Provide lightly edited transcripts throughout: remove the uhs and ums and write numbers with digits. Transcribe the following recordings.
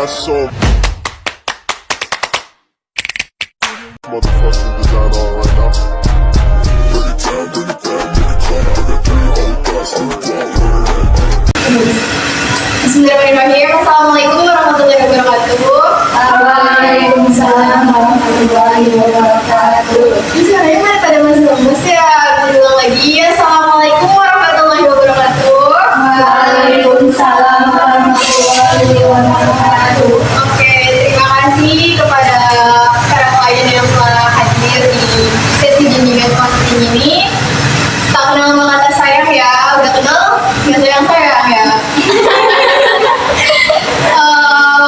got so motherfucking design on right now. Bring it down, bring it down, bring it down. I got 3 old guys to Bismillahirrahmanirrahim. Assalamualaikum warahmatullahi wabarakatuh. Waalaikumsalam warahmatullahi wabarakatuh. Suaranya mana pada masih lemes ya? Bilang lagi ya. Assalamualaikum warahmatullahi wabarakatuh. Waalaikumsalam warahmatullahi wabarakatuh. Oke, terima kasih kepada para klien yang telah hadir di sesi bimbingan konseling ini. Tak kenal maka kata sayang ya, udah kenal nggak sayang ya.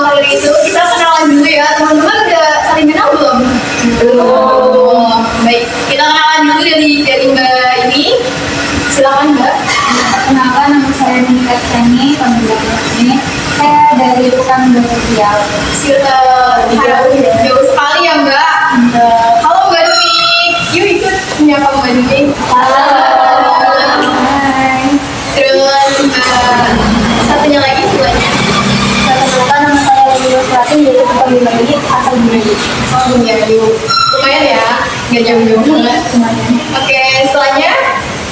Dari itu kita kenalan dulu ya, teman-teman udah saling kenal belum? Belum. Baik, kita kenalan dulu dari Mbak ini. Silakan Mbak. Kenalkan, nama saya Nika Tani, ini. Saya dari Tukang Berdial. Jauh sekali ya Mbak. Halo Mbak Duni. Yuk ikut menyapa Mbak Duni. Hai. Terus satunya lagi sebelahnya. Perkenalkan, nama saya Lagi Roswati dari Tukang Berdial asal Bunyadi. Oh Bunyadi. Lumayan ya, nggak jauh-jauh banget. Oke, setelahnya.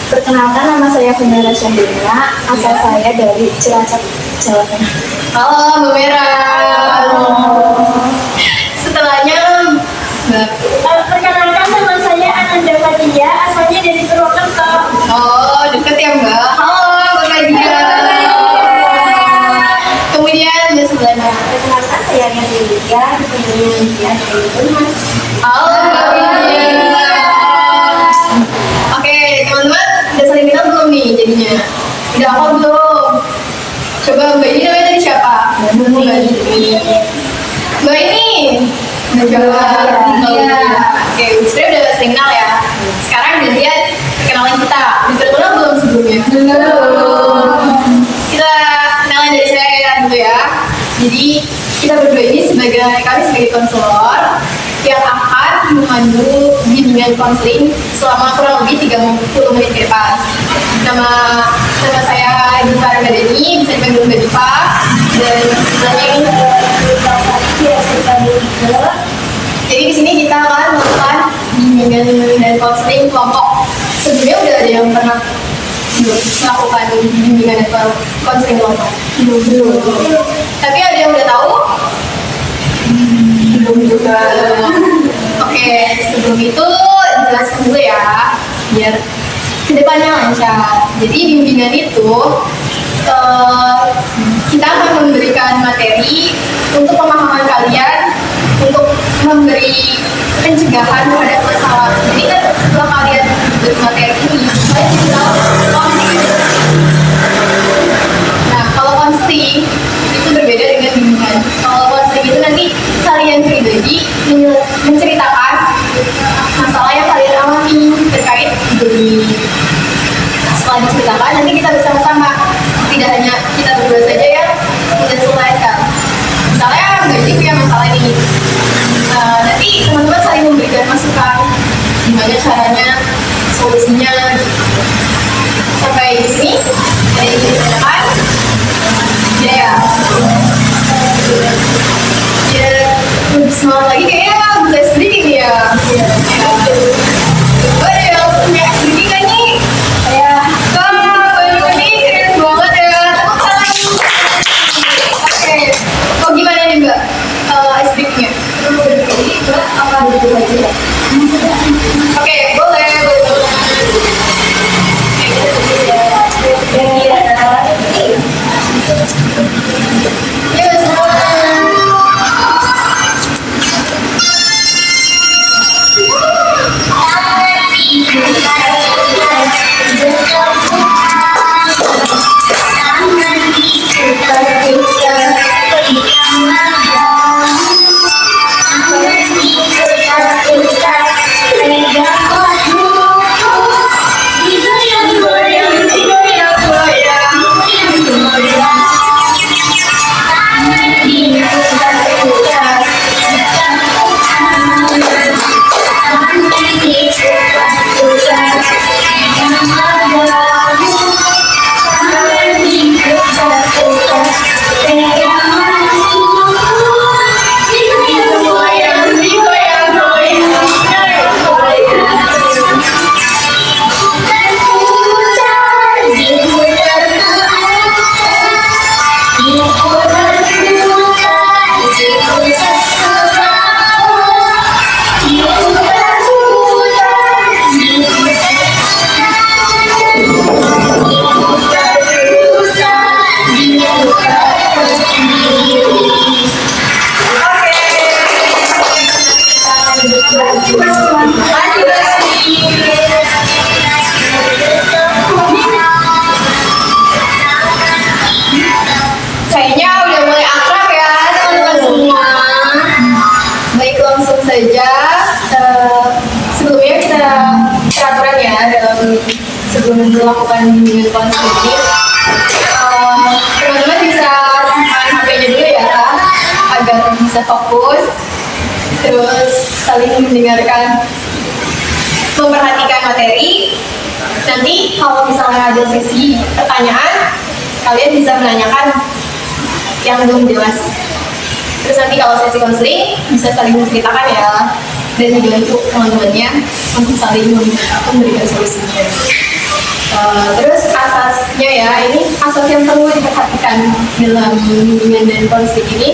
Perkenalkan, nama saya Femera Syahirina, asal saya dari Cilacap, Jawa Tengah. Halo Mbak Mera. Setelahnya Mbak. Perkenalkan, nama saya Ananda Fatia, asalnya dari Purwokerto. Oh, deket ya Mbak. Halo Mbak Fatia. Kemudian Mbak sebelahnya. Perkenalkan, saya Rianti Widya, kemudian dari Unmas. Halo Mbak Widya. Oke teman-teman, udah saling kenal belum nih jadinya? Udah apa belum? Coba Mbak ini namanya tadi siapa? Mbak ini. Mbak ini. Mbak Jawa. Iya. Oke, sebenarnya udah sering kenal ya. Sekarang gantian perkenalan kita. Udah kenal belum sebelumnya? Belum. Kita kenalan dari saya dulu ya. Jadi kita berdua ini kami sebagai konselor yang akan memandu bimbingan konseling selama kurang lebih 30 menit ke depan. Nama saya Diva Ramadhani, bisa dipanggil Mbak Diva. Dan sebelahnya ini jadi di sini kita akan melakukan bimbingan dan konseling kelompok. Sebelumnya udah ada yang pernah melakukan bimbingan dan konseling kelompok? Belum. Tapi ada yang udah tahu? Belum juga. Oke, sebelum itu jelaskan dulu ya, biar kedepannya lancar. Jadi bimbingan itu kita akan memberikan materi untuk pemahaman kalian, untuk memberi pencegahan terhadap masalah. Jadi kan setelah kalian beri materi ini, kalian jadi tahu konseling. Nah, kalau konseling itu berbeda dengan bimbingan. Kalau konseling itu nanti kalian pribadi menceritakan masalah yang kalian alami terkait bimbingan. Setelah diceritakan, nanti kita bersama-sama. Tidak hanya kita berdua saja yang kita selesaikan. Misalnya Mbak Ji punya masalah ini. Nanti teman-teman saling memberikan masukan gimana caranya, solusinya. Sampai di sini ada yang ditanyakan? Ya. Biar lebih semangat lagi kayaknya bisa sedikit nih ya. Coba ada yang punya SBD kan nih? Ya. Baju ini keren banget ya. Tepuk tangan. Oke. Oh gimana nih Mbak? SBD-nya? Jadi Mbak apa dulu aja ya? Oke, boleh. melakukan bimbingan konseling ini, teman-teman bisa simpan HP-nya dulu ya, agar bisa fokus, terus saling mendengarkan, memperhatikan materi. Nanti kalau misalnya ada sesi pertanyaan, kalian bisa menanyakan yang belum jelas. Terus nanti kalau sesi konseling bisa saling menceritakan ya, dan dibantu teman-temannya untuk saling memberikan solusinya. Terus asasnya ya, ini asas yang perlu diperhatikan dalam bimbingan dan konseling ini.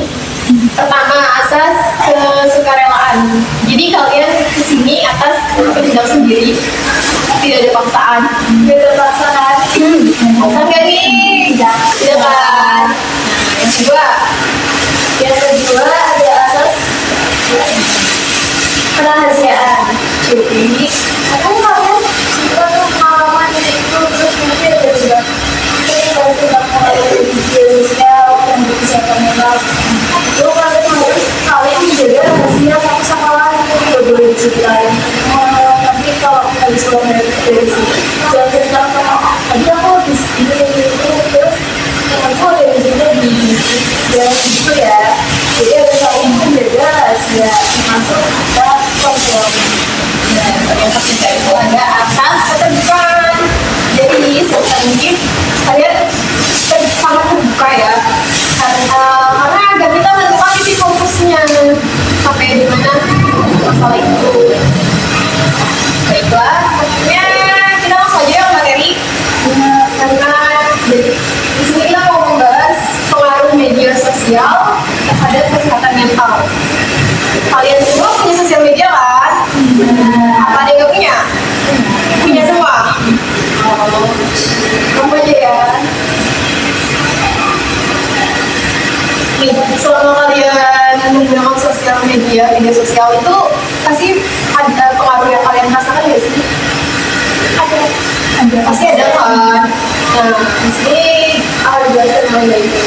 Pertama, asas kesukarelaan. Jadi kalian kesini atas kehendak sendiri, tidak ada paksaan. Tidak ada paksaan. Paksaan gak nih? Tidak kan? Yang kedua ada asas kerahasiaan. Jadi aku kalian juga tuh pengalaman itu, terus nanti ada juga pasti bakal ada media sosial yang bisa mengenal. Itu kalian harus saling menjaga rahasia satu sama lain, tidak boleh diceritain. Nanti kalau kita disuruh dari sini, jangan cerita sama tadi aku habis ini terus aku ada di sini jangan gitu ya. Jadi ada saling menjaga rahasia termasuk kita kontrol. Dan ternyata kita itu ada asas keterbukaan. Jadi sebisa mungkin kalian sangat terbuka ya, karena agar kita menentukan titik fokusnya sampai di mana masalah itu. Baiklah, selanjutnya kita langsung aja yang materi, karena jadi di sini kita mau membahas pengaruh media sosial terhadap kesehatan mental. Kalian semua punya sosial media kan? Apa ada yang nggak punya? Punya semua? Kamu aja ya. Nih, selama kalian menggunakan sosial media sosial itu pasti ada pengaruh yang kalian rasakan nggak sih? Ada. Pasti ada kan? Nah, di sini ada jelasan mengenai itu.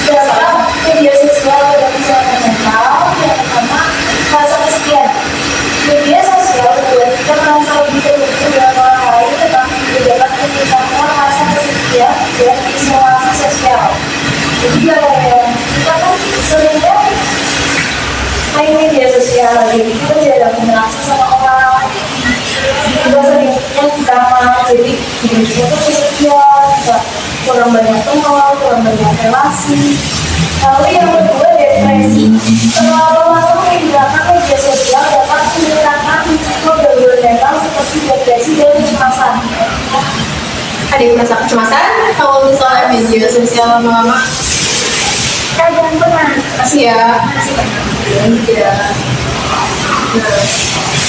Berapa media sosial yang bisa mental? Yang pertama, rasa kesepian. Media sosial membuat kita merasa lebih terhubung dengan orang lain, tetapi juga dapat menyebabkan rasa kesepian dan isolasi sosial. Jadi kita kan seringnya main media sosial, jadi kita tidak dapat mengakses sama orang lain. Kita seringnya di kamar, jadi kita tuh kesepian, kita kurang banyak teman, kurang banyak relasi. Lalu yang kedua, depresi. Terlalu lama menggunakan media sosial dapat menyerangkan risiko gangguan mental seperti depresi dan kecemasan. Ada yang merasa kecemasan kalau misalnya media sosial lama-lama? Jangan pernah. Kasih ya. Tidak.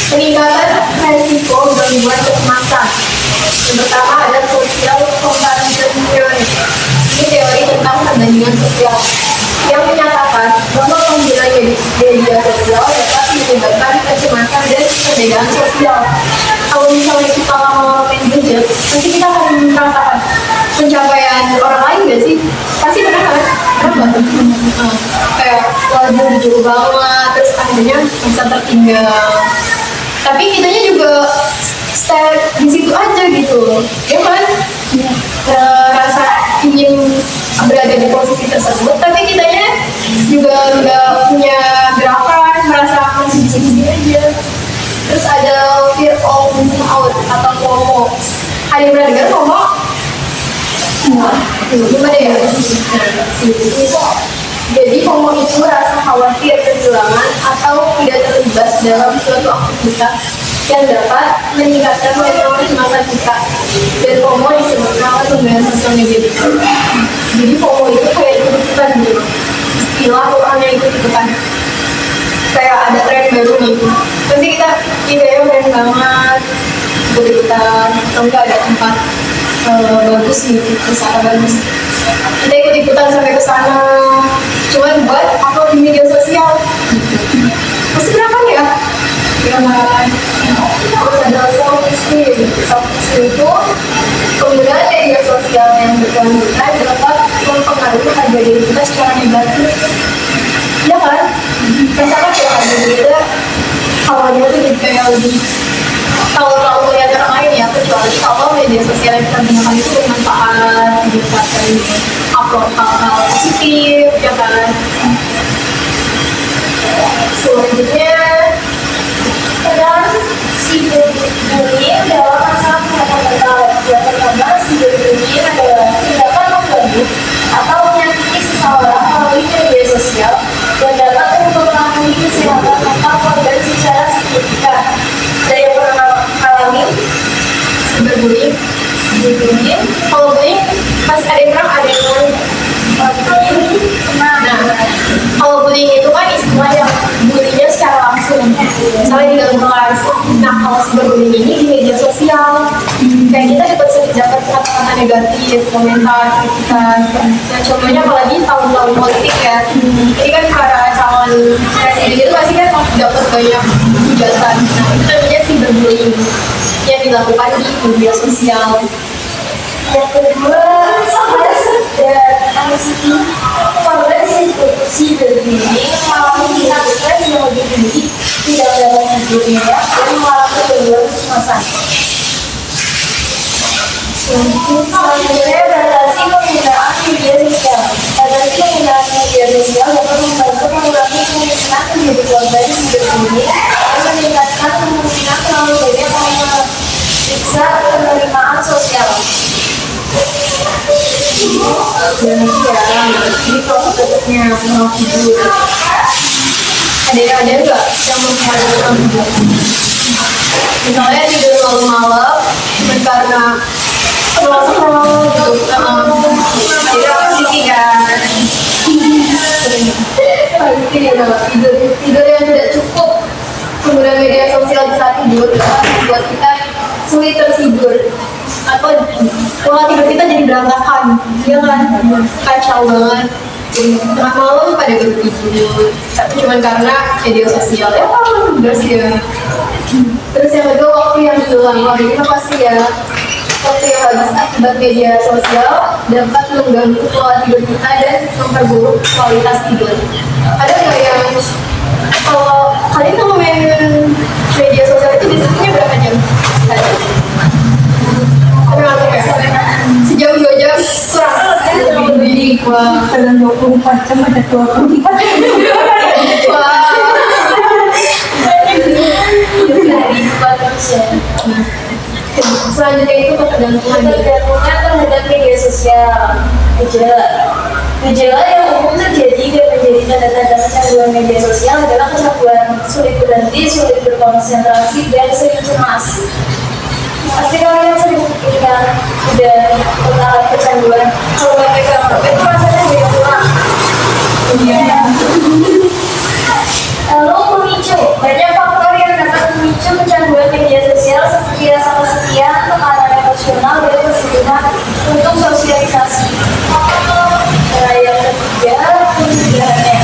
Peningkatan resiko gangguan kecemasan. Yang pertama ada social comparison theory. Ini teori tentang perbandingan sosial yang menyatakan bahwa penggunaan media sosial dapat menyebabkan kecemasan dan perbedaan sosial. Kalau misalnya kita lama main gadget, nanti kita akan merasakan pencapaian orang lain nggak sih? Pasti pernah kan? Pernah banget. Kayak waduh jauh banget, terus akhirnya bisa tertinggal. Tapi kitanya juga stay di situ aja gitu, ya kan? Rasa ingin berada di posisi tersebut, tapi kitanya juga nggak punya gerakan, merasa masih di sini aja. Terus ada fear of missing out atau FOMO. Ada yang pernah dengar FOMO? Gimana ya? Jadi FOMO itu rasa khawatir kehilangan atau tidak terlibat dalam suatu aktivitas yang dapat meningkatkan mental kecemasan kita. Dan FOMO disebutkan oleh penggunaan sosial media. Jadi FOMO itu kayak ikut-ikutan gitu. Istilah orangnya ikut-ikutan. Kayak ada tren baru nih. Pasti kita ya keren banget. Ikut-ikutan. Atau enggak ada tempat bagus nih, usaha bagus. Kita ikut-ikutan sampai ke sana. Cuman buat upload di media sosial. Pasti berapa ya? Terus ada self-esteem. Self-esteem itu penggunaan media sosial yang berkelanjutan dapat mempengaruhi harga diri kita secara negatif. Ya kan? Misalkan kalau harga diri kita awalnya tuh jadi kayak lebih terlalu melihat orang lain ya, kecuali kalau media sosial yang kita gunakan itu bermanfaat, dimanfaatkan upload hal-hal positif, ya kan. Selanjutnya, Peran cyberbullying dalam masalah kesehatan mental. Yang pertama, cyberbullying adalah tindakan mengganggu atau menyakiti seseorang melalui media sosial dan dapat mempengaruhi kesehatan mental korban secara signifikan. Ada yang pernah alami cyberbullying. cyberbullying? Kalau bullying, pasti ada yang pernah, ada yang lain. Nah, kalau bullying itu kan istilah yang bullyingnya secara langsung, misalnya di dalam kelas. Nah, kalau cyberbullying ini di media sosial, kayak kita dapat kata-kata negatif, komentar, kritikan. Nah, contohnya apalagi tahun-tahun politik ya, ini kan para calon presiden itu pasti kan dapat banyak hujatan. Nah, itu namanya cyberbullying yang dilakukan di media sosial. Yang kedua, dan anxiety. Korban cyberbullying mengalami tingkat stres yang lebih tinggi, tidak dapat tidurnya, dan mengalami gangguan kecemasan. Selanjutnya, batasi penggunaan media sosial. Batasi penggunaan media sosial dapat membantu mengurangi kemungkinan menjadi korban cyberbullying dan meningkatkan kemungkinan terlalu banyak memeriksa penerimaan sosial. Dan jadi kalau tetapnya mau tidur, ada nggak yang mengharapkan tidur? Misalnya tidur malam-malam cuma karena scroll gitu, akhirnya pasti kan tidur yang tidak cukup penggunaan media sosial di saat tidur membuat kita sulit tertidur atau pola tidur kita jadi berantakan, ya kan, kacau banget. Tengah malam pada baru tidur, tapi cuma karena media sosial ya udah sih ya. Terus yang kedua, waktu yang hilang. Waktu kita pasti ya, waktu yang habis akibat media sosial dapat mengganggu pola tidur kita dan memperburuk kualitas tidur. Ada nggak yang kalau kalian kalau main media sosial itu biasanya berapa jam? Sejam 2 jam kurang lebih. Wah, Dalam 24 jam ada 24 wah. Selanjutnya itu ketergantungan terhadap media sosial. Gejala yang umum terjadi dan menjadi tanda-tanda kecanduan media sosial adalah kecanduan sulit berhenti, sulit berkonsentrasi, dan sering cemas. Pasti kalian sering memikirkan udah tentang kecanduan. Kalau nggak pegang HP itu rasanya beda pulang. Lalu memicu banyak faktor yang dapat memicu kecanduan media sosial seperti rasa kesepian, tekanan emosional, dan kebutuhan untuk sosialisasi. Yang ketiga, penggunaannya.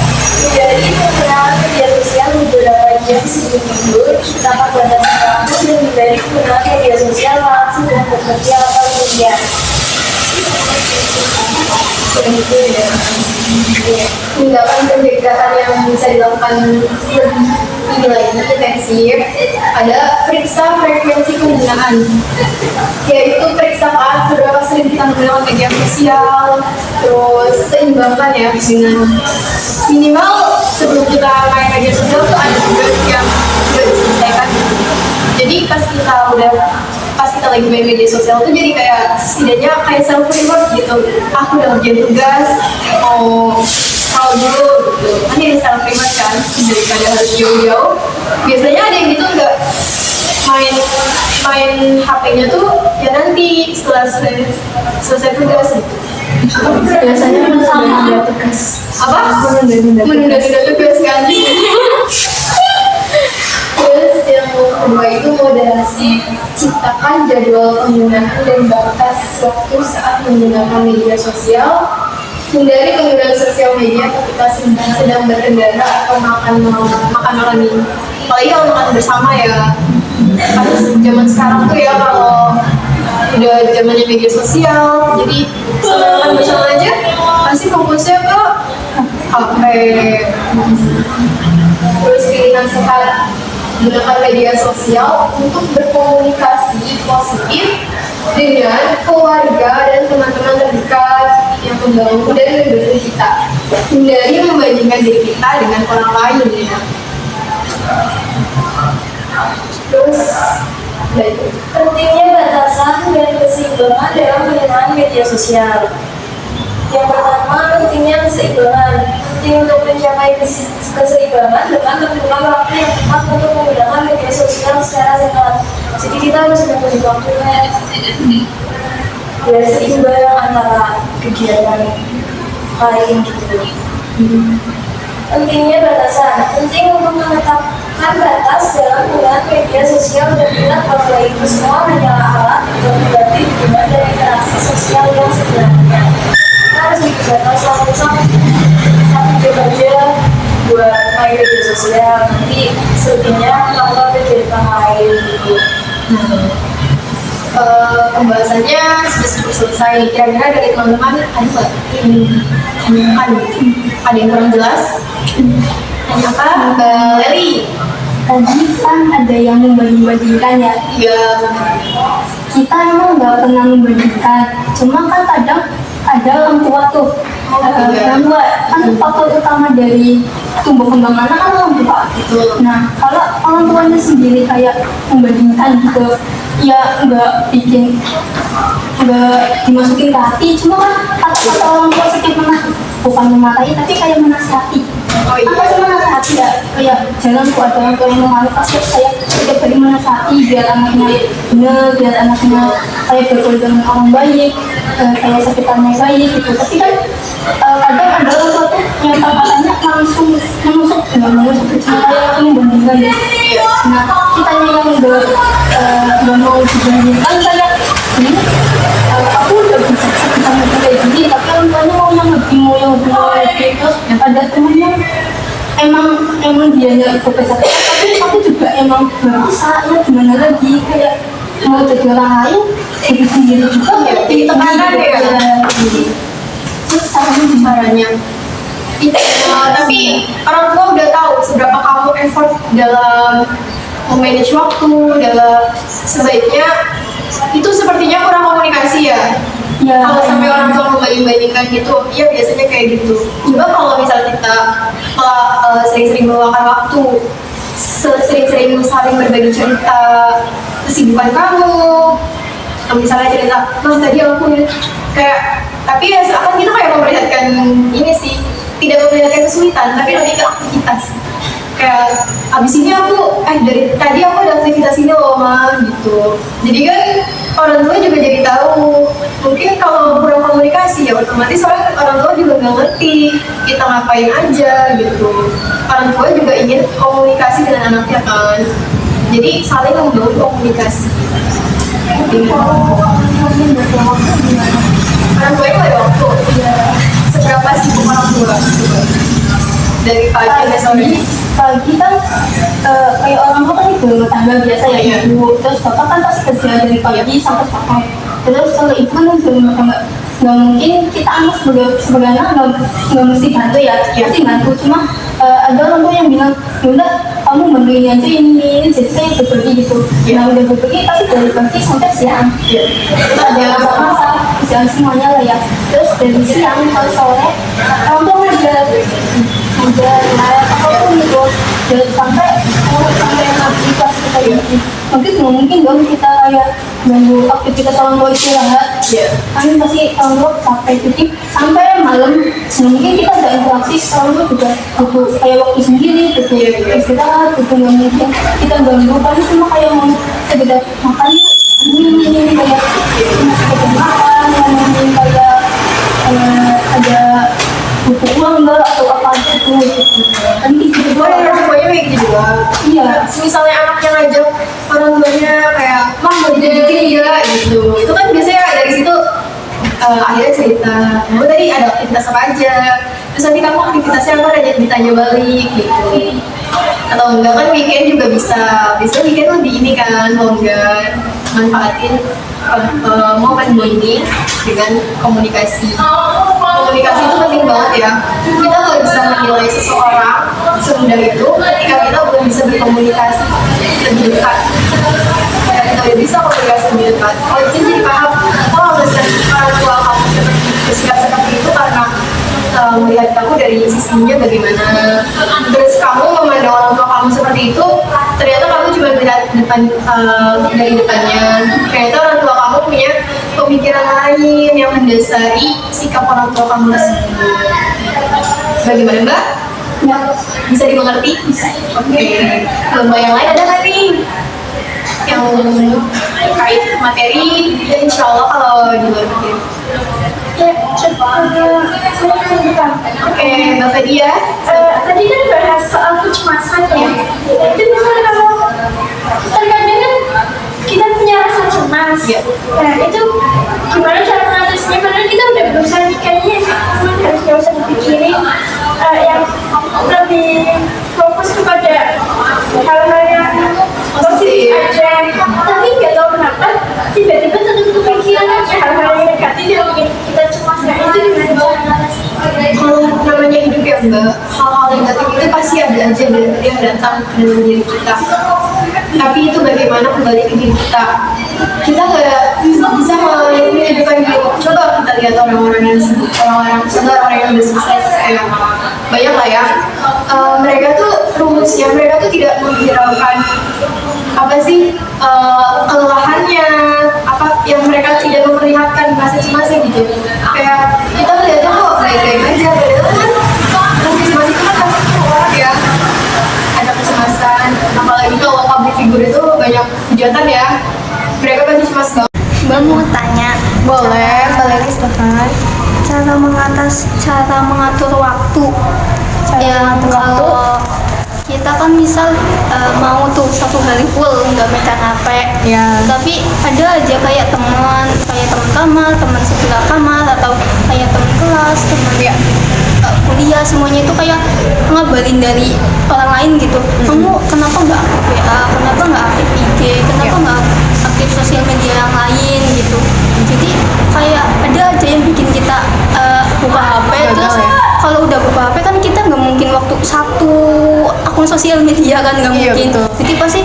Dari penggunaan media sosial beberapa jam sebelum tidur, kita batasi waktu dan hindari penggunaan media sosial saat sedang bekerja atau kuliah. Tindakan pencegahan yang bisa dilakukan ini lagi intensif, ada periksa frekuensi penggunaan, yaitu periksakan seberapa sering kita menggunakan media sosial, terus seimbangkan ya dengan minimal sebelum kita main media sosial tuh ada tugas yang sudah diselesaikan. Jadi pas kita lagi main media sosial tuh jadi kayak setidaknya kayak self reward gitu. Aku udah ngerjain tugas, mau scroll dulu gitu. Kan jadi self reward kan daripada harus jauh-jauh. Biasanya ada yang gitu nggak, main HP-nya tuh ya nanti setelah selesai tugas gitu. Biasanya menunda tugas. Apa? Menunda tugas kan. Terus yang kedua itu moderasi, ciptakan jadwal penggunaan dan batas waktu saat menggunakan media sosial. Hindari penggunaan sosial media ketika sedang berkendara atau makan ini. Apalagi kalau makan bersama ya. Harus zaman sekarang tuh ya kalau udah zamannya media sosial, jadi makan bersama aja pasti fokusnya ke HP. Terus pilihan sehat. Gunakan media sosial untuk berkomunikasi positif dengan keluarga dan teman-teman terdekat yang membangun dan mendukung kita. Hindari membandingkan diri kita dengan orang lain ya. Terus, Pentingnya batasan dan keseimbangan dalam penggunaan media sosial. Yang pertama, pentingnya keseimbangan. Penting untuk mencapai keseimbangan dengan tentukan waktu yang tepat untuk menggunakan media sosial secara sehat. Jadi kita harus membagi waktunya biar seimbang antara kegiatan lain gitu. Pentingnya batasan. Penting untuk menetapkan batas dalam penggunaan media sosial dan ingat bahwa itu semua hanyalah alat untuk membantu hubungan dan interaksi sosial yang sebenarnya. Kita harus dibatasi satu jam aja buat main media sosial. Nanti selebihnya melakukan kegiatan lain gitu. Pembahasannya sudah selesai. Kira-kira dari teman-teman ada nggak ada yang kurang jelas? Tanya apa, Mbak Leli? Tadi kan ada yang membanding-bandingkan ya. Iya. Kita emang nggak pernah membandingkan. Cuma kan kadang ada orang tua tuh. Orang tua kan faktor utama dari tumbuh kembang anak kan orang tua. Betul. Nah, kalau orang tuanya sendiri kayak membandingkan gitu, ya nggak dimasukin ke hati. Cuma kan kata-kata orang tua sedikit bukan memarahi tapi kayak menasihati. Oh iya. Apa sih menasihati ya? Kayak jangan buat orang tua yang mengalir pasti kayak setiap hari menasihati biar anaknya benar, biar anaknya kayak bergaul dengan orang baik, kayak sekitarnya baik gitu. Tapi kan kadang ada orang tua tuh yang kata-katanya langsung menusuk kayak membandingkan ya. Nah, kitanya yang nggak mau dibandingkan kayak ini aku udah bisa kayak gini tapi orang tuanya mau yang lebih terus ada temennya emang dianya itu kesatuan tapi aku juga emang nggak bisa ya gimana lagi kayak mau jadi orang lain jadi sendiri juga Jadi tekanan ya. terus Caranya. Tapi orang tua udah tahu seberapa kamu effort dalam memanage waktu, dalam sebaiknya itu sepertinya kurang komunikasi ya. ya Kalau sampai orang tua membanding-bandingkan gitu, ya biasanya kayak gitu. Coba kalau misalnya kita sering-sering meluangkan waktu, sering-sering saling berbagi cerita kesibukan kamu, misalnya cerita, tadi aku kayak, tapi ya seakan gitu kayak memperlihatkan ini sih, tidak memperlihatkan kesulitan, tapi lebih ke aktivitas. Kayak abis ini aku dari tadi aku ada aktivitas ini loh Ma gitu. Jadi kan orang tua juga jadi tahu. Mungkin kalau kurang komunikasi ya otomatis orang tua juga nggak ngerti kita ngapain aja gitu. Orang tua juga ingin komunikasi dengan anaknya kan. Jadi saling membangun komunikasi. Orang tuanya nggak ada waktu. Seberapa sibuk orang tua? Dari pagi sampai sore. Pagi kan kayak orang tua kan ibu rumah tangga biasa ya ibu, terus bapak kan pasti kerja dari pagi sampai sore. Terus kalau ibu kan ibu rumah tangga nggak mungkin kita anak sebagai anak nggak mesti bantu ya, pasti bantu. Cuma ada orang tua yang bilang udah kamu bantu ini aja ini jadi saya berbagi gitu. Nah udah berbagi pasti dari pagi sampai siang. Terus ada yang masak siang semuanya lah ya. Terus dari siang sampai sore orang tua udah apapun gitu sampai aktivitas kita gitu. Mungkin nggak mungkin dong kita kayak ganggu aktivitas orang tua istirahat. Kan pasti orang tua capek jadi sampai malam. Nggak mungkin kita ada interaksi, orang tua juga butuh kayak waktu sendiri, butuh istirahat, butuh nggak mungkin kita ganggu. Paling cuma kayak mau sekedar makan ini kayak sekedar makan, ngomongin kayak ada butuh uang enggak atau apa gitu kan gitu Oh ya, orang tuanya kayak gitu juga. iya Misalnya anaknya ngajak orang tuanya kayak, "Mah mau bikin ya," gitu. Itu kan biasanya dari situ akhirnya cerita, "Oh tadi ada aktivitas apa aja?" Terus nanti kamu aktivitasnya apa, ada ditanya balik gitu. Atau enggak kan weekend juga bisa. Biasanya weekend lebih ini kan, longgar, manfaatin momen bonding dengan komunikasi. Komunikasi itu penting banget ya. Kita nggak bisa menilai seseorang semudah itu ketika kita udah bisa berkomunikasi lebih dekat. Ketika kita udah bisa komunikasi lebih dekat, oh itu jadi paham, oh alasan orang tua kamu bersikap seperti itu karena melihat kamu dari sisinya bagaimana. Terus kamu memandang orang tua kamu seperti itu, ternyata kamu cuma melihat depan dari depannya. Ternyata orang tua kamu punya pemikiran lain yang mendasari sikap orang tua kamu tersebut. Bagaimana Mbak? Ya, Bisa dimengerti? Bisa. Oke. Lomba yang lain ada nggak nih? Yang terkait materi, ya insya Allah kalau di luar materi. Ya, saya cerita. Oke, Mbak Fadia. Tadi kan bahas soal kecemasan ya. Itu misalnya kalau terkadang kan kita punya rasa cemas. Iya. Nah itu gimana cara mengatasinya? Padahal kita udah berusaha kayaknya harus nggak usah dipikirin yang lebih fokus kepada hal-hal yang positif aja. Tapi nggak tahu kenapa tiba-tiba tertutup pikiran aja hal-hal yang negatif yang bikin kita cemas. Nah itu gimana cara mengatasinya? Kalau namanya hidup ya Mbak, hal-hal negatif itu pasti ada aja yang datang ke dalam diri kita. Tapi itu bagaimana kembali ke diri kita. Kita nggak bisa menghidupkan diri. Coba kita lihat orang-orang yang sibuk, orang-orang yang udah sukses kayak banyak lah ya. Mereka tuh rumusnya, mereka tuh tidak menghiraukan apa sih kelelahannya, apa yang mereka tidak memperlihatkan rasa cemasnya gitu. Kayak kita melihatnya kok baik-baik aja, padahal kan rasa cemas itu kan pasti semua orang ya ada kecemasan. Apalagi kalau public figure itu banyak hujatan ya, mereka pasti cemas banget. Mbak mau tanya. Boleh, boleh silahkan. Cara mengatur waktu. Ya kalau kita kan misal mau tuh satu hari full nggak megang HP, Ya. tapi ada aja kayak teman kamar, teman sebelah kamar, atau kayak teman kelas, teman Ya. kuliah, semuanya itu kayak ngabarin dari orang lain gitu. Kamu kenapa nggak aktif WA, kenapa nggak aktif IG, kenapa nggak aktif sosial media yang lain gitu. Jadi kayak ada aja yang bikin kita buka HP. Terus ya. kalau udah buka HP kan kita nggak mungkin waktu satu akun sosial media kan, nggak Iya, mungkin. betul. Jadi pasti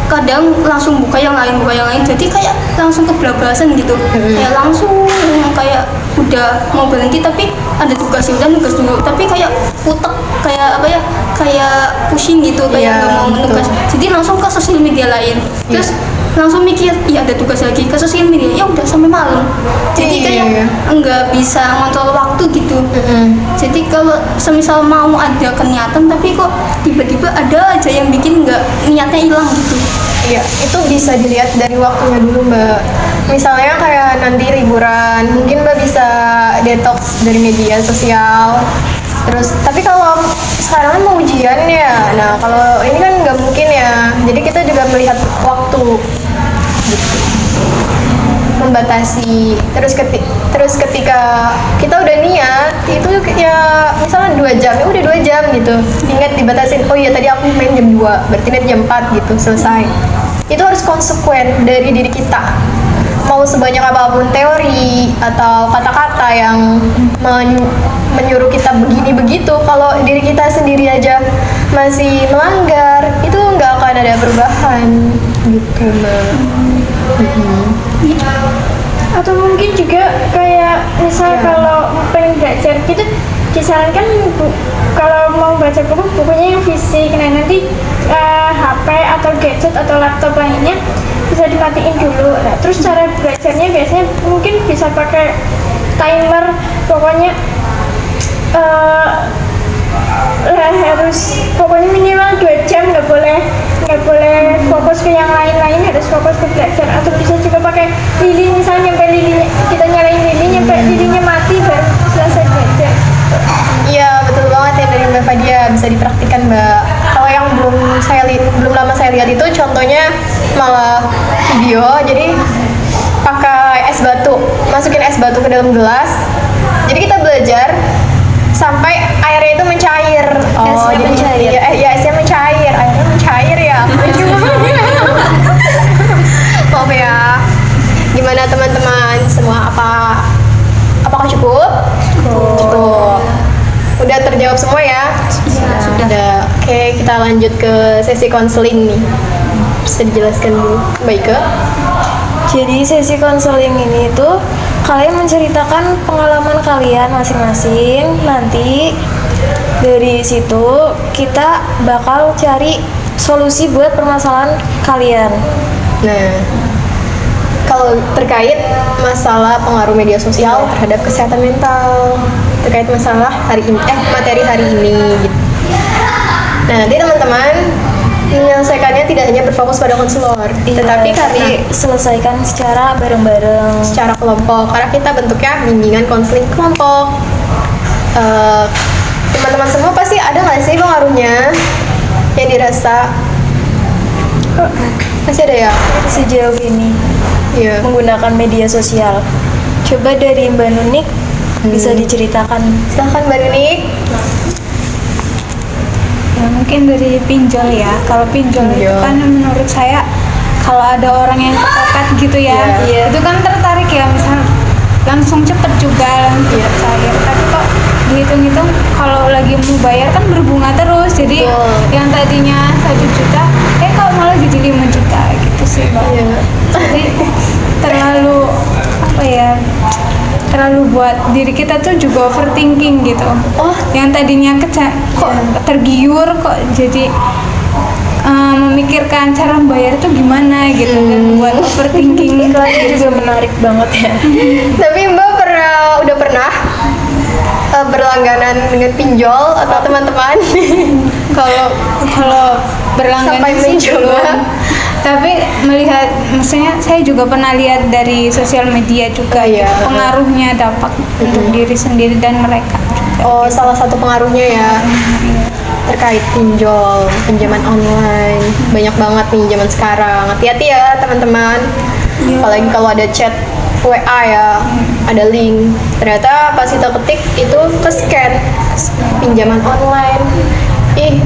kadang langsung buka yang lain, jadi kayak langsung kebablasan gitu. Kayak langsung kayak udah mau berhenti tapi ada tugas, udah nugas dulu, tapi kayak utek, kayak apa ya, kayak pusing gitu, kayak Iya, nggak mau betul. nugas, jadi langsung ke sosial media lain. Terus langsung mikir, iya ada tugas lagi, ke sosial media, ya udah sampai malam. Jadi kayak Iya. nggak bisa ngontrol waktu gitu. Jadi kalau semisal mau ada kegiatan tapi kok tiba-tiba ada aja yang bikin nggak, niatnya hilang gitu. Iya, itu bisa dilihat dari waktunya dulu Mbak. Misalnya kayak nanti liburan, mungkin Mbak bisa detox dari media sosial. Terus, tapi kalau sekarang kan mau ujian ya, nah kalau ini kan nggak mungkin ya. Jadi kita juga melihat waktu, gitu. Membatasi. Terus ketika kita udah niat, itu ya misalnya 2 jam, ya udah 2 jam gitu. Ingat dibatasin, oh iya tadi aku main jam 2, berarti nanti jam 4 gitu, selesai. Itu harus konsekuen dari diri kita. Mau sebanyak apapun teori atau kata-kata yang menyuruh kita begini begitu, kalau diri kita sendiri aja masih melanggar, itu nggak akan ada perubahan gitu Mbak. Atau mungkin juga kayak misal kalau pengen belajar gitu disarankan kalau mau baca buku, bukunya yang fisik. Nah nanti HP atau gadget atau laptop lainnya bisa dimatiin dulu. Nah terus cara belajarnya biasanya mungkin bisa pakai timer, pokoknya harus pokoknya minimal 2 jam, nggak boleh fokus ke yang lain-lain, harus fokus ke belajar. Atau bisa juga pakai lilin, misalnya nyampe lilinnya, kita nyalain lilin nyampe lilinnya mati baru selesai belajar. Iya betul banget ya dari Mbak Fadia, bisa dipraktikkan Mbak. Kalau yang belum lama saya lihat itu contohnya malah video, jadi pakai es batu, masukin es batu ke dalam gelas, jadi kita belajar sampai airnya itu mencair. Esnya jadi mencair. ya esnya mencair, airnya mencair ya. Maaf ya. Gimana teman-teman semua, apakah cukup? Cukup. Udah terjawab semua ya? Sudah. Udah. Oke, kita lanjut ke sesi konseling nih. Bisa dijelaskan dulu, Mbak Ike? Jadi sesi konseling ini tuh kalian menceritakan pengalaman kalian masing-masing. Nanti dari situ kita bakal cari solusi buat permasalahan kalian. Nah, kalau terkait masalah pengaruh media sosial terhadap kesehatan mental, terkait masalah materi hari ini gitu. Nah, nanti teman-teman menyelesaikannya tidak hanya berfokus pada konselor, tetapi karena selesaikan secara bareng-bareng. secara kelompok, karena kita bentuknya bimbingan konseling kelompok. Teman-teman semua pasti ada nggak sih pengaruhnya yang dirasa? Pasti ada ya? Sejauh ini Iya. menggunakan media sosial. Coba dari Mbak Nunik bisa diceritakan. Silahkan Mbak Nunik. Ya mungkin dari pinjol ya. Kalau pinjol itu Pinjol. kan menurut saya kalau ada orang yang kepepet gitu ya, Iya. itu kan tertarik ya, misal langsung cepet juga, langsung cepet cair. Tapi kok dihitung-hitung kalau lagi mau bayar kan berbunga terus. Jadi Betul. yang tadinya 1 juta, kok malah jadi 5 juta gitu sih, Mbak. Iya. Jadi terlalu apa ya? Terlalu buat diri kita tuh juga overthinking gitu. Oh. Yang tadinya kok tergiur kok jadi memikirkan cara bayar itu gimana gitu dan buat overthinking. Iklannya juga menarik banget ya. Tapi Mbak udah pernah berlangganan dengan pinjol atau teman-teman? Kalau berlangganan Sampai sih mencoba. belum. Tapi melihat, maksudnya saya juga pernah lihat dari sosial media juga Oh, iya. gitu, pengaruhnya dampak untuk diri sendiri dan mereka juga. Oh, salah satu pengaruhnya ya terkait pinjol, pinjaman online. Banyak banget nih zaman sekarang. Hati-hati ya teman-teman. Apalagi kalau ada chat WA ya, ada link. Ternyata pas kita ketik itu ke-scan pinjaman online.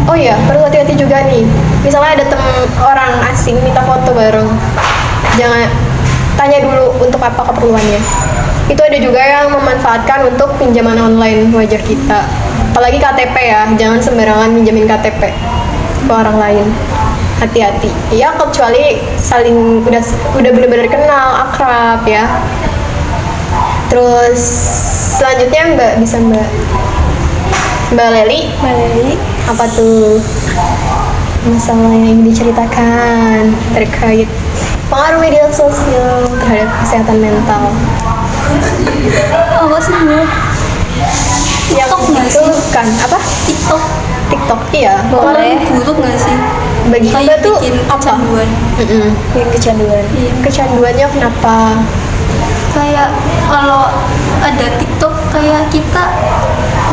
Oh iya, perlu hati-hati juga nih. Misalnya ada orang asing minta foto bareng. Jangan tanya dulu untuk apa keperluannya. Itu ada juga yang memanfaatkan untuk pinjaman online wajar kita. Apalagi KTP ya, jangan sembarangan minjemin KTP ke orang lain. Hati-hati. Ya kecuali saling udah benar-benar kenal, akrab ya. Terus selanjutnya Mbak Leli, apa tuh masalah yang ingin diceritakan terkait pengaruh media sosial terhadap kesehatan mental? Apa sih Bu? Yang TikTok nggak itu sih? kan apa? TikTok TikTok iya. boleh buruk nggak sih? Bagi Mbak Kayak tuh bikin apa? kecanduan. Yang kecanduan. Kecanduannya kenapa? Kayak kalau ada TikTok kayak kita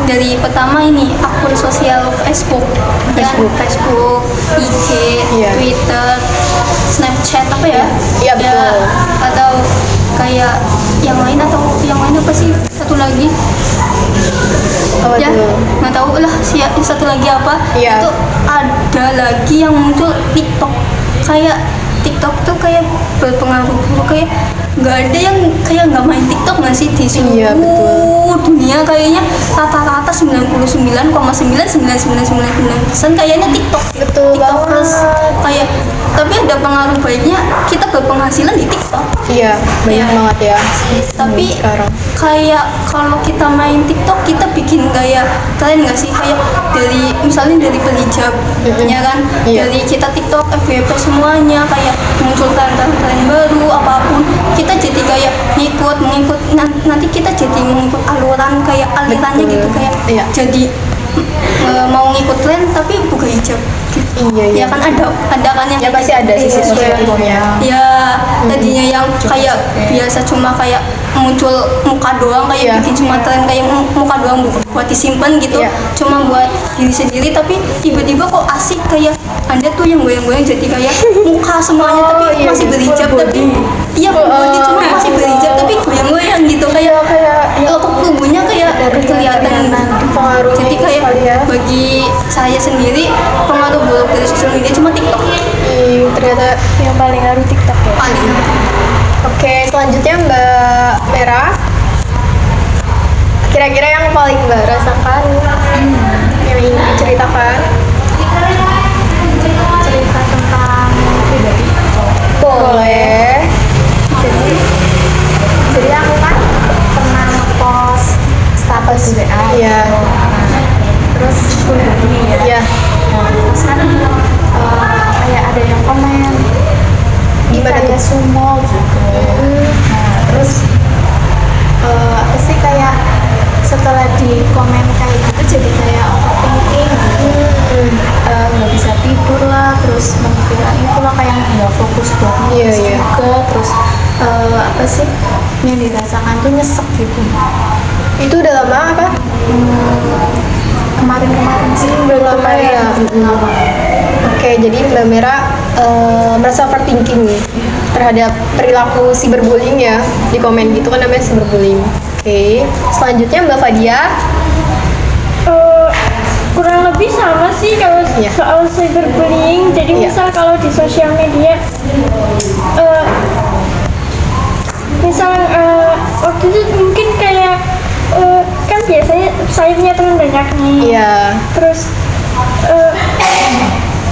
dari pertama ini akun sosial Facebook, Facebook, IG, Iya. Twitter, Snapchat apa ya? Iya, betul. Atau kayak yang lain apa sih? Satu lagi Apa ya tuh? nggak tahu lah satu lagi apa. Iya. Itu ada lagi yang muncul TikTok, kayak TikTok tuh kayak berpengaruh kayak nggak ada yang kayak nggak main TikTok nggak sih di seluruh Iya, betul. dunia kayaknya rata-rata 99,99999% kayaknya TikTok. Betul TikTokers banget. kayak, tapi ada pengaruh baiknya kita berpenghasilan di TikTok. Iya, banyak Iya. banget ya. Tapi sekarang. kayak kalau kita main TikTok kita bikin kayak kalian nggak sih kayak dari misalnya dari berhijab ya kan, Iya. dari kita TikTok FYP semuanya kayak muncul tren-tren baru apapun kita jadi kayak mengikut nanti kita jadi mengikut alirannya Betul. gitu kayak Iya. jadi mau ngikut tren tapi buka hijab gitu. Iya. Ya kan ada kan yang Ya kayak pasti gitu. ada sisi Iya. positifnya. Ya, tadinya yang kayak biasa cuma kayak muncul muka doang kayak Iya. bikin cuma tren kayak muka doang buat disimpan gitu, Iya. cuma buat diri sendiri, tapi tiba-tiba kok asik kayak Anda tuh yang goyang-goyang jadi kayak muka semuanya tapi iya, masih berhijab full tapi body. iya full body cuma masih berhijab tapi goyang-goyang gitu kayak otot tubuhnya kayak kelihatan. pengaruh Jadi kayak sekali ya. bagi saya sendiri pengaruh buruk dari sosial media cuma TikTok Ternyata Yang paling ngaruh TikTok ya. paling. oke, selanjutnya Mbak Merah. Kira-kira yang paling Mbak rasakan yang ingin diceritakan? Boleh. Jadi aku kan pernah ngepost status WA. Iya. Terus ini ya. Iya. Terus kan kayak ada yang komen Gimana kayak tuh? sumo gitu. Nah, terus apa sih kayak setelah di komen kayak gitu jadi kayak overthinking gitu. Nggak bisa tidur lah, terus memikirkan itu lah kayak nggak fokus buat Iya, nulis iya. juga, terus apa sih yang dirasakan tuh nyesek gitu. Itu udah lama apa? Kemarin sih Belum lama ya. lama. Oke, jadi Mbak Mera merasa overthinking nih terhadap perilaku cyberbullying ya. Di komen gitu kan namanya cyberbullying. Oke, selanjutnya Mbak Fadia. Kurang lebih sama sih kalau Iya. soal cyberbullying. Jadi Iya. misal kalau di sosial media, misal waktu itu mungkin kayak kan biasanya saya punya teman banyak nih. Iya. Terus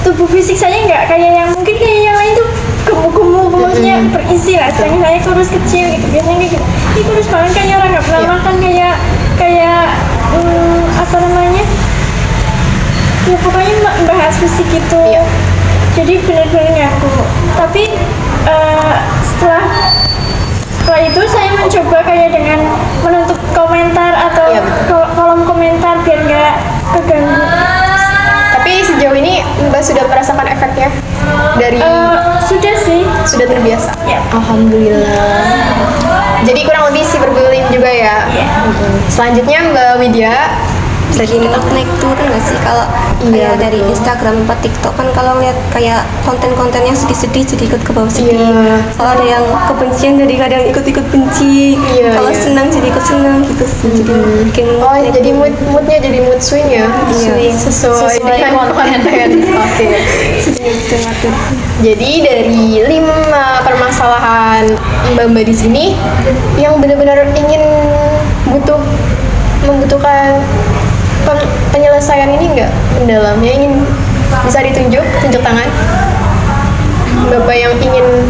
tubuh fisik saya nggak kayak yang mungkin kayak yang lain tuh gemuk-gemuk, maksudnya berisi lah. Sedangkan saya kurus kecil gitu. Biasanya kayak gitu. Ini kurus banget kayak orang nggak pernah Iya. makan kayak apa namanya? Ya pokoknya membahas fisik gitu. Iya. Jadi benar-benar ngaku. Tapi setelah itu saya mencoba kayak dengan menutup komentar atau Iya, betul. kolom komentar biar nggak keganggu. Tapi sejauh ini Mbak sudah merasakan efeknya dari Sudah sih. sudah terbiasa. Ya. Alhamdulillah. Jadi kurang lebih cyberbullying juga ya. Selanjutnya Mbak Widya. Bikin naik turun nggak sih kalau Iya, kayak dari betul. Instagram apa TikTok kan kalau lihat kayak konten-konten yang sedih-sedih jadi ikut ke bawah sedih. Iya. Kalau ada yang kebencian jadi kadang ikut-ikut benci. Iya, Kalau iya. senang jadi ikut senang gitu sih. Jadi bikin Oh, naik jadi turun. moodnya jadi mood swing ya? Swing. Sesuai dengan konten. Oke. Sedih gitu ngatur. Jadi dari 5 permasalahan Mbak-mbak di sini yang benar-benar ingin membutuhkan penyelesaian ini nggak mendalamnya, ingin bisa tunjuk tangan Bapak yang ingin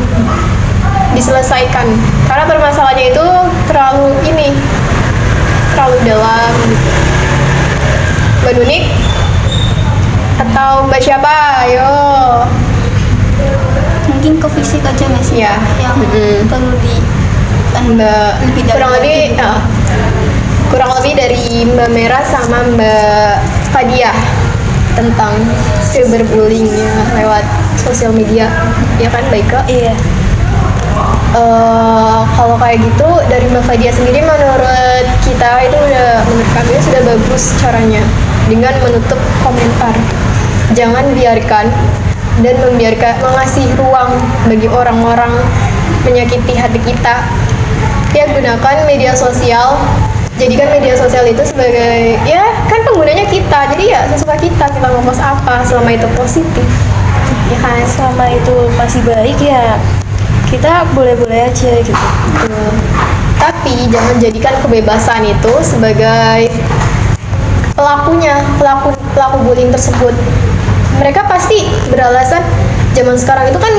diselesaikan karena permasalahannya itu terlalu dalam gitu. Mbak Nunik atau Mbak siapa? Ayo. Mungkin ke fisik aja nggak sih? Iya. Yang perlu di Mbak lebih dalam kurang lebih lagi gitu. kurang lebih dari Mbak Mera sama Mbak Fadia tentang cyberbullying ya lewat sosial media, ya kan Baike? Iya. Kalau kayak gitu dari Mbak Fadia sendiri menurut kita itu menurut kami sudah bagus caranya dengan menutup komentar. Jangan biarkan dan mengasih ruang bagi orang-orang menyakiti hati kita. Ya, gunakan media sosial. Jadikan media sosial itu sebagai ya kan penggunanya kita. Jadi ya sesuka kita mau post apa selama itu positif. Ya kan? Selama itu masih baik ya kita boleh-boleh aja gitu. Betul. Tapi jangan jadikan kebebasan itu sebagai pelaku bullying tersebut. Mereka pasti beralasan zaman sekarang itu kan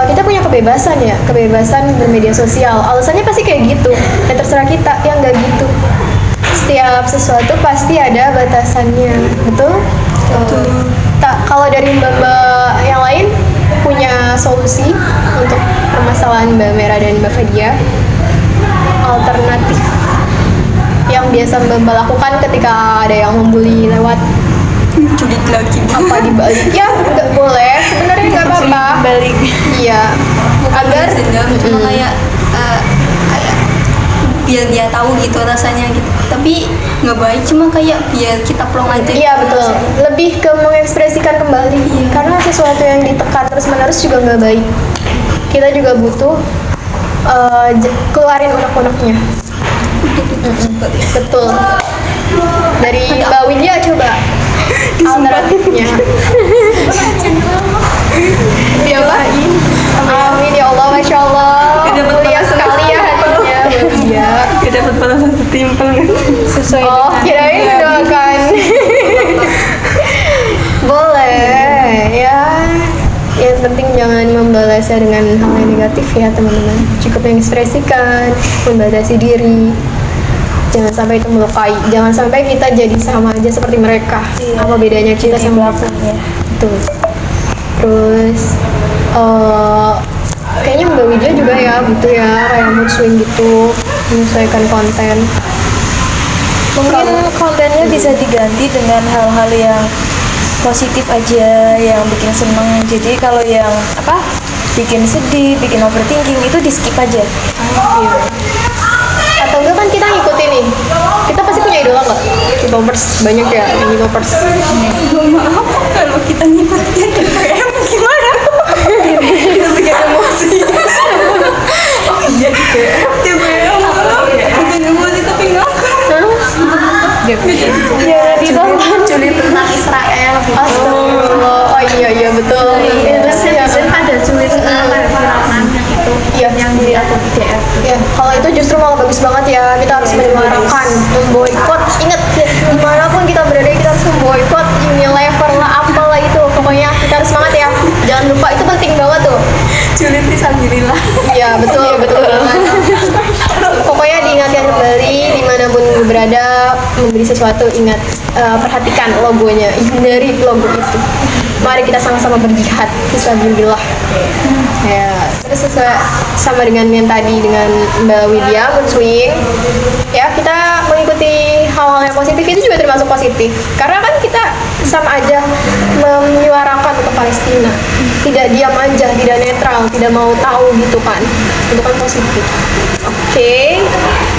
kita punya kebebasan bermedia sosial. Alasannya pasti kayak gitu. Ya terserah kita, ya nggak gitu. Setiap sesuatu pasti ada batasannya, betul? Kalau dari mbak-mbak yang lain punya solusi untuk permasalahan Mbak Mera dan Mbak Fadia, alternatif yang biasa Mbak lakukan ketika ada yang membuli lewat Culik lagi. apa di balik? Ya nggak boleh, sebenarnya nggak apa-apa. Balik. Iya, agar Cuma kayak biar dia tahu gitu rasanya gitu. Tapi nggak baik, cuma kayak biar kita plong aja. iya betul, lebih ke mengekspresikan kembali karena sesuatu yang ditekan terus-menerus juga nggak baik. Kita juga butuh keluarin unek-uneknya. Betul. Dari Mbak Widya coba alternatifnya. Dia apa? Amin ya Allah, masya Allah. Mulia sekali ya hatinya Mbak Widya. Gak dapat balasan setimpal. Sesuai Oh, dengan kirain doakan. Boleh ya. Yang penting jangan membalasnya dengan hal yang negatif ya teman-teman. Cukup mengekspresikan, membatasi diri. Jangan sampai itu melukai. Jangan sampai kita jadi sama aja seperti mereka. Apa bedanya kita sama pelakunya? Betul. Terus kayaknya Mbak Widya juga ya butuh ya kayak mood swing gitu, menyesuaikan konten. Mungkin kontennya bisa diganti dengan hal-hal yang positif aja, yang bikin seneng. Jadi kalau yang bikin sedih, bikin overthinking itu di skip aja. Atau enggak kan kita ngikutin nih, kita pasti punya idola nggak? K-popers banyak ya, yang K-popers. Maaf kalau kita ngikutin DPM gimana? Kita bikin emosi. Jadi DPM bikin emosi tapi ngakak. Ya ditonton Juli tentang Israel gitu. Astagfirullah. Oh iya betul. Terus ya Ada Juli tentang Firman yang itu yang di akun IDF. ya, kalau itu justru malah bagus banget ya. Kita harus menyuarakan, memboikot. Ingat, dimanapun kita berada kita harus memboikot Unilever lah, apalah itu. Pokoknya kita harus semangat ya. Jangan lupa, itu penting banget tuh. Juli fisabilillah. Iya betul. Pokoknya diingatkan kembali dimanapun berada membeli sesuatu, ingat perhatikan logonya, hindari logo itu. Mari kita sama-sama berjihad fisabilillah. Ya, terus sesuai sama dengan yang tadi dengan Mbak Widya mood swing. Ya, kita mengikuti hal-hal yang positif itu juga termasuk positif. Karena kan kita sama aja menyuarakan untuk Palestina. Tidak diam aja, tidak netral, tidak mau tahu gitu kan. Itu kan positif. Oke.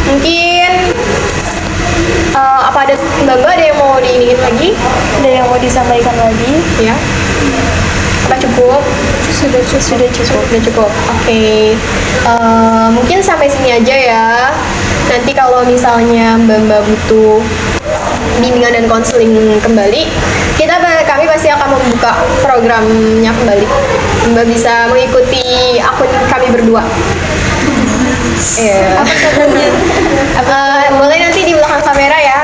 Mungkin apa ada Mbak ada yang mau diiniin lagi? Ada yang mau disampaikan lagi? Ya. Apa cukup? Sudah cukup. Oke. Mungkin sampai sini aja ya. Nanti kalau misalnya Mbak butuh bimbingan dan konseling kembali, kami pasti akan membuka programnya kembali. Mbak bisa mengikuti akun kami berdua. Iya. Boleh nanti di belakang kamera ya.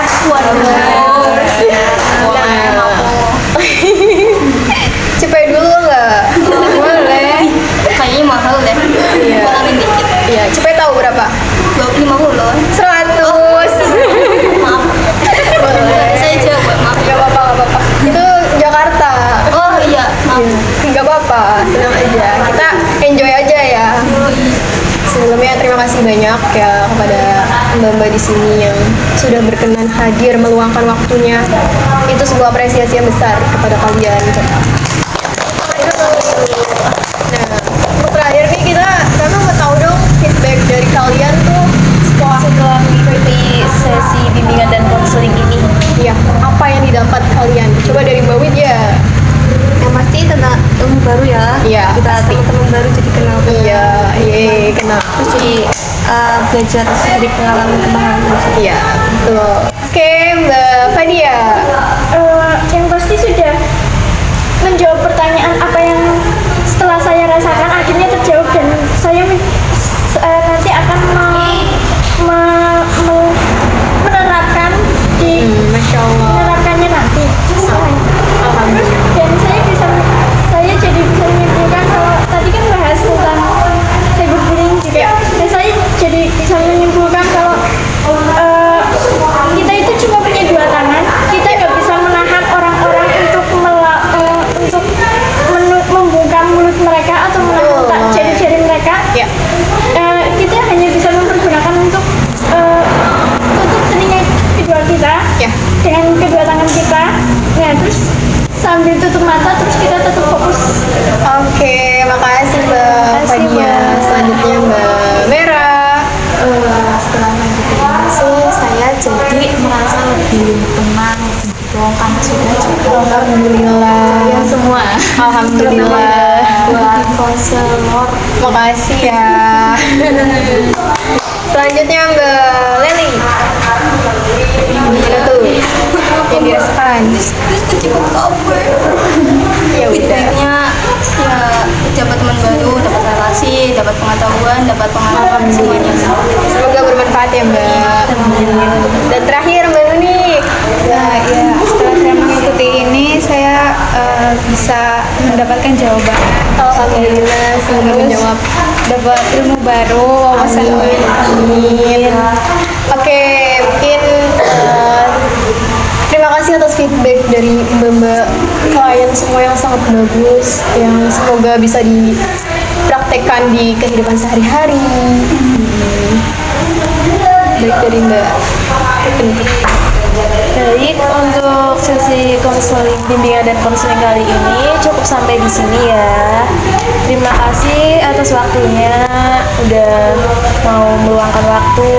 Cepet dulu nggak? Boleh. Kayaknya mahal deh. Iya. Kurangin dikit. Iya, cepet tahu berapa? 50. 100. Maaf. Boleh. Saya jawab, maaf. Gak apa-apa. Itu Jakarta. Oh iya, maaf. Gak apa-apa, tenang aja. Kita enjoy aja ya. Sebelumnya terima kasih banyak ya kepada mbak-mbak di sini yang sudah berkenan hadir meluangkan waktunya. Itu sebuah apresiasi yang besar kepada kalian. Nah, untuk terakhir nih kami mau tahu dong feedback dari kalian tuh Setelah mengikuti sesi bimbingan dan konseling ini, ya apa yang didapat kalian? Coba dari Mbak Widya. Yang pasti tentang ilmu baru ya. Iya, Kita pasti. teman-teman baru jadi kenal. Iya, kenapa? Terus jadi belajar dari pengalaman. Iya, betul. Oke, Mbak Fadia. yang pasti sudah menjawab pertanyaan apa yang setelah saya rasakan akhirnya terjawab, dan saya nanti akan menerapkan di Masya Allah. menerapkannya nanti. Alhamdulillah. Dan saya jadi bisa menyimpulkan kalau tadi kan bahas tentang cyberbullying juga, dan saya jadi bisa menyimpulkan kalau kita itu cuma punya dua tangan. Kita nggak bisa menahan orang-orang untuk membuka mulut mereka atau menahan jari-jari mereka. Ya. Kita hanya bisa mempergunakan untuk tutup telinga kedua kita Ya. dengan kedua tangan kita. Nah, terus sambil tutup mata, terus kita tetap fokus. Oke, makasih Mbak Fadia. Selanjutnya Mbak Vera. Setelah mengikuti sih saya jadi merasa lebih tenang gitu karena sudah cukup Alhamdulillah. ya semua Alhamdulillah. buat konselor. Makasih ya. Selanjutnya Mbak Leli. Gimana tuh? Yang dirasakan? Cukup cover. Ya udah. Feedbacknya ya dapat teman baru, dapat relasi, dapat pengetahuan, dapat pengalaman semuanya. Semoga bermanfaat ya Mbak. Dan terakhir Mbak Nuni. Nah, ya setelah saya mengikuti ini saya bisa mendapatkan jawaban. Alhamdulillah semoga menjawab. dapat ilmu baru, wawasan baru. Amin. Oke, mungkin terima kasih atas feedback dari mbak-mbak klien semua yang sangat bagus, yang semoga bisa dipraktekkan di kehidupan sehari-hari. Baik dari mbak. Baik, untuk sesi konseling bimbingan dan konseling kali ini cukup sampai di sini ya. Terima kasih atas waktunya, udah mau meluangkan waktu